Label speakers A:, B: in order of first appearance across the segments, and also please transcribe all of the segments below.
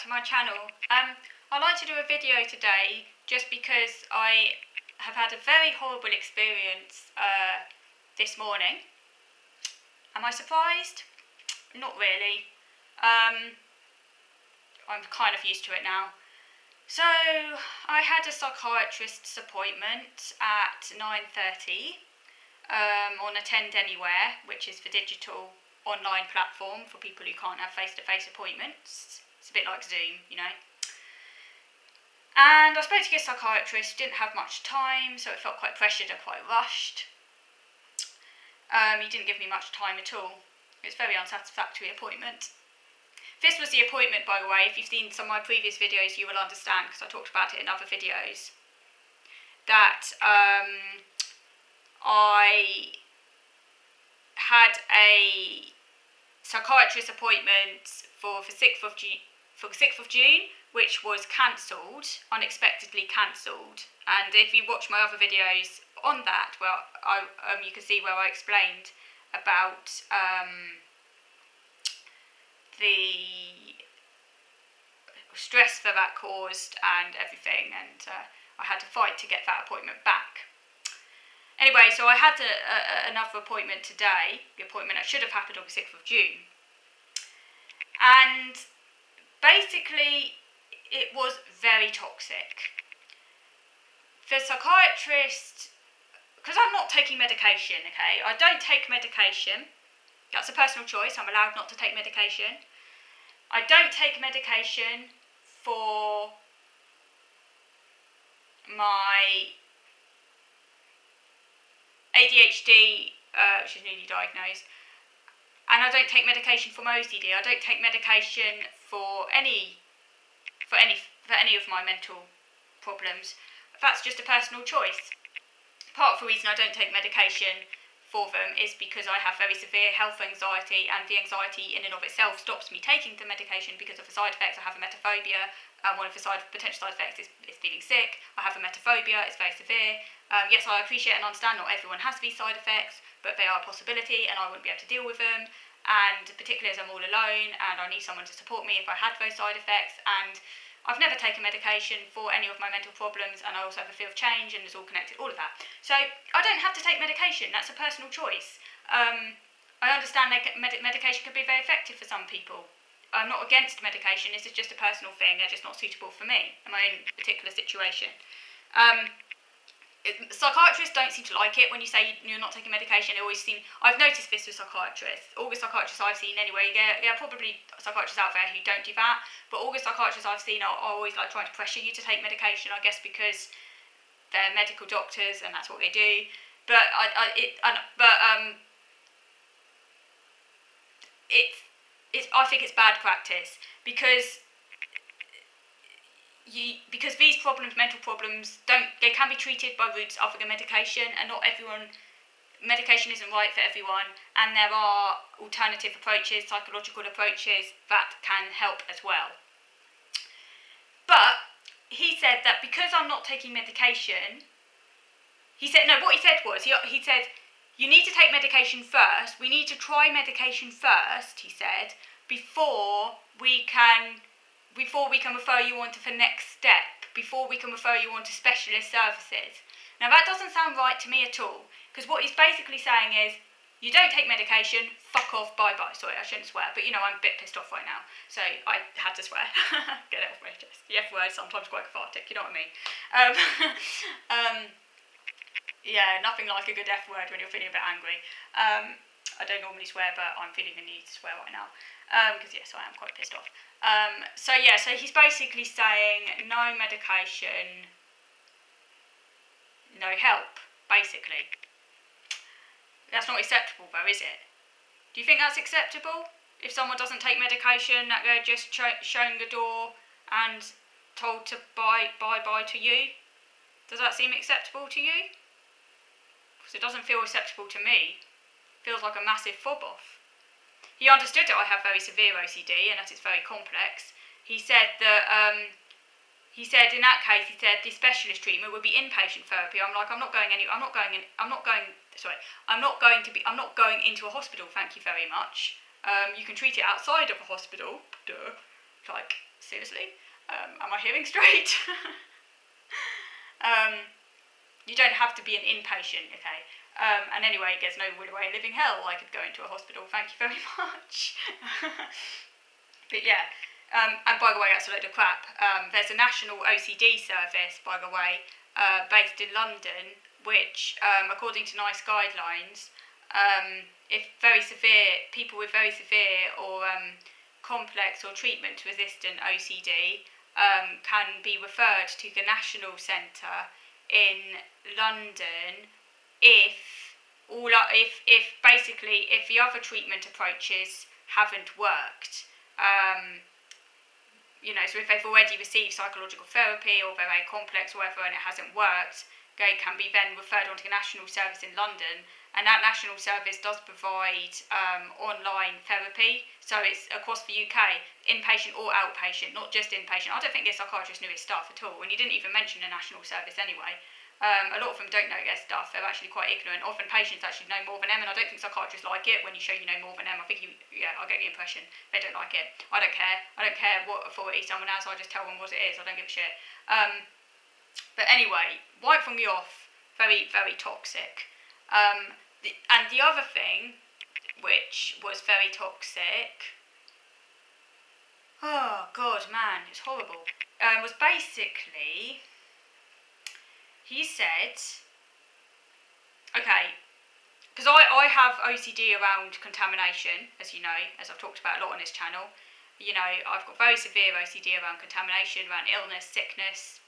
A: to my channel. I'd like to do a video today just because I have had a very horrible experience this morning. Am I surprised? Not really. I'm kind of used to it now. So, I had a psychiatrist's appointment at 9:30 on Attend Anywhere, which is the digital online platform for people who can't have face-to-face appointments. It's a bit like Zoom, you know. And I spoke to a psychiatrist, didn't have much time, so it felt quite pressured and quite rushed. He didn't give me much time at all. It was a very unsatisfactory appointment. This was the appointment, by the way. If you've seen some of my previous videos, you will understand, because I talked about it in other videos, that I had a psychiatrist appointment for the 6th of June, which was cancelled, unexpectedly cancelled. And if you watch my other videos on that, well, you can see where I explained about the stress that caused and everything, and I had to fight to get that appointment back. Anyway, so I had another appointment today, the appointment that should have happened on the 6th of June. And basically, it was very toxic. The psychiatrist, because I'm not taking medication, okay? I don't take medication. That's a personal choice. I'm allowed not to take medication. I don't take medication for my ADHD, which is newly diagnosed, and I don't take medication for my OCD. I don't take medication for any of my mental problems. That's just a personal choice. Part of the reason I don't take medication for them is because I have very severe health anxiety, and the anxiety in and of itself stops me taking the medication because of the side effects. I have emetophobia. One of the potential side effects is feeling sick. I have emetophobia, it's very severe. Yes, I appreciate and understand not everyone has these side effects, but they are a possibility and I wouldn't be able to deal with them. And particularly as I'm all alone and I need someone to support me if I had those side effects. And I've never taken medication for any of my mental problems, and I also have a fear of change, and it's all connected, all of that. So I don't have to take medication. That's a personal choice. I understand that medication can be very effective for some people. I'm not against medication. This is just a personal thing. They're just not suitable for me in my own particular situation. Psychiatrists don't seem to like it when you say you're not taking medication. They always seem. I've noticed this with psychiatrists. All the psychiatrists I've seen anyway. There are probably psychiatrists out there who don't do that, but all the psychiatrists I've seen are always like trying to pressure you to take medication. I guess because they're medical doctors and that's what they do. But I think it's bad practice because these problems, mental problems, they can be treated by routes other than medication, and not everyone. Medication isn't right for everyone, and there are alternative approaches, psychological approaches that can help as well. But he said that because I'm not taking medication, he said you need to take medication first. We need to try medication first, he said, before we can refer you on to the next step, before we can refer you on to specialist services. Now that doesn't sound right to me at all, because what he's basically saying is, you don't take medication, fuck off, bye-bye. Sorry, I shouldn't swear, but I'm a bit pissed off right now, so I had to swear. Get it off my chest. The F word, sometimes quite cathartic, you know what I mean? Yeah, nothing like a good F word when you're feeling a bit angry. I don't normally swear, but I'm feeling the need to swear right now, because yes, I am quite pissed off. So he's basically saying no medication, no help, basically. That's not acceptable though, is it? Do you think that's acceptable? If someone doesn't take medication, that they're just shown the door and told to bye-bye to you? Does that seem acceptable to you? Because it doesn't feel acceptable to me. It feels like a massive fob-off. He understood that I have very severe OCD and that it's very complex. He said that, in that case, the specialist treatment would be inpatient therapy. I'm like, I'm not going into a hospital, thank you very much. You can treat it outside of a hospital, duh. Like, seriously? Am I hearing straight? You don't have to be an inpatient, okay? And anyway, there's no way of living hell. I could go into a hospital, thank you very much. But yeah, and by the way, that's a load of crap. There's a national OCD service, by the way, based in London, which, according to NICE guidelines, if very severe, people with very severe or complex or treatment-resistant OCD can be referred to the National Centre in London if the other treatment approaches haven't worked. So if they've already received psychological therapy or they're very complex or whatever and it hasn't worked, they can be then referred on to the National Service in London, and that National Service does provide online therapy, so it's across the UK, inpatient or outpatient, not just inpatient. I don't think the psychiatrist knew his stuff at all, and he didn't even mention the National Service anyway. A lot of them don't know their stuff, they're actually quite ignorant. Often patients actually know more than them, and I don't think psychiatrists like it when you show you know more than them. I think I get the impression they don't like it. I don't care what authority someone has, I just tell them what it is, I don't give a shit. But anyway, right from the off, very, very toxic. And the other thing, which was very toxic, oh god, man, it's horrible, was basically, he said, okay, because I have OCD around contamination, as you know, as I've talked about a lot on this channel. I've got very severe OCD around contamination, around illness, sickness.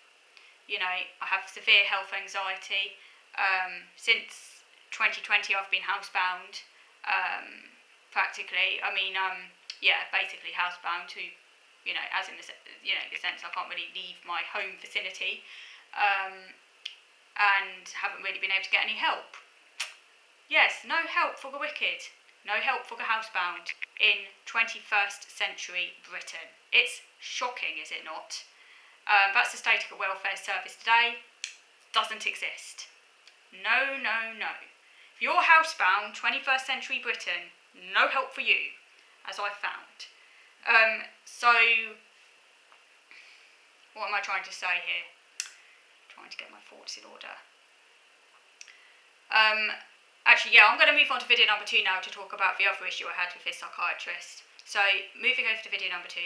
A: I have severe health anxiety. Since 2020, I've been housebound, practically. Basically housebound to, as in the sense I can't really leave my home vicinity. And haven't really been able to get any help. Yes, no help for the wicked, no help for the housebound in 21st century Britain. It's shocking, is it not? That's the state of the welfare service today. Doesn't exist. No, no, no. If you're housebound, 21st century Britain, no help for you, as I found. So, what am I trying to say here? Trying to get my thoughts in order. I'm going to move on to video number 2 now to talk about the other issue I had with this psychiatrist. So, moving over to video number 2.